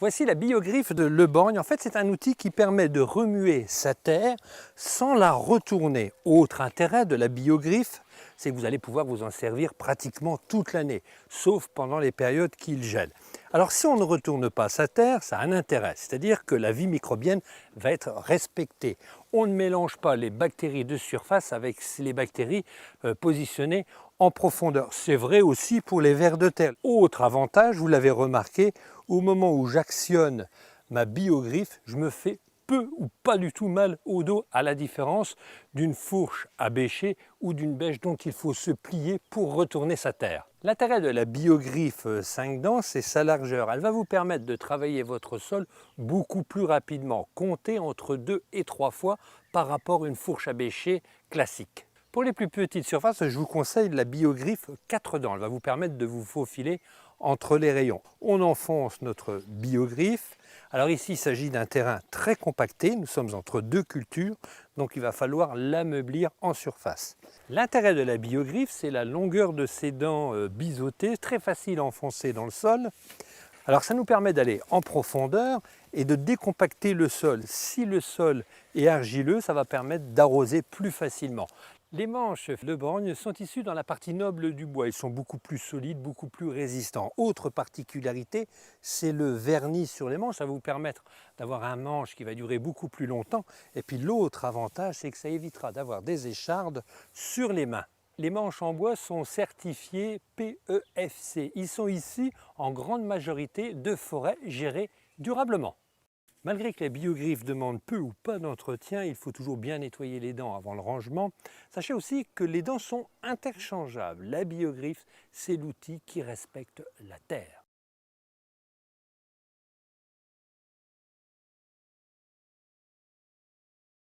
Voici la biogriffe de Le Borgne. En fait, c'est un outil qui permet de remuer sa terre sans la retourner. Autre intérêt de la biogriffe, c'est que vous allez pouvoir vous en servir pratiquement toute l'année, sauf pendant les périodes qu'il gèle. Alors si on ne retourne pas sa terre, ça a un intérêt, c'est-à-dire que la vie microbienne va être respectée. On ne mélange pas les bactéries de surface avec les bactéries positionnées en profondeur. C'est vrai aussi pour les vers de terre. Autre avantage, vous l'avez remarqué, au moment où j'actionne ma biogriffe, je me fais peu ou pas du tout mal au dos, à la différence d'une fourche à bêcher ou d'une bêche dont il faut se plier pour retourner sa terre. L'intérêt de la biogriffe 5 dents, c'est sa largeur. Elle va vous permettre de travailler votre sol beaucoup plus rapidement. Comptez entre 2 et 3 fois par rapport à une fourche à bêcher classique. Pour les plus petites surfaces, je vous conseille la biogriffe 4 dents. Elle va vous permettre de vous faufiler entre les rayons. On enfonce notre biogriffe. Alors ici, il s'agit d'un terrain très compacté. Nous sommes entre deux cultures, donc il va falloir l'ameublir en surface. L'intérêt de la biogriffe, c'est la longueur de ses dents biseautées, très facile à enfoncer dans le sol. Alors ça nous permet d'aller en profondeur et de décompacter le sol. Si le sol est argileux, ça va permettre d'arroser plus facilement. Les manches Le Borgne sont issues dans la partie noble du bois. Ils sont beaucoup plus solides, beaucoup plus résistants. Autre particularité, c'est le vernis sur les manches. Ça va vous permettre d'avoir un manche qui va durer beaucoup plus longtemps. Et puis l'autre avantage, c'est que ça évitera d'avoir des échardes sur les mains. Les manches en bois sont certifiées PEFC. Ils sont issus en grande majorité de forêts gérées durablement. Malgré que la biogriffe demande peu ou pas d'entretien, il faut toujours bien nettoyer les dents avant le rangement. Sachez aussi que les dents sont interchangeables. La biogriffe, c'est l'outil qui respecte la terre.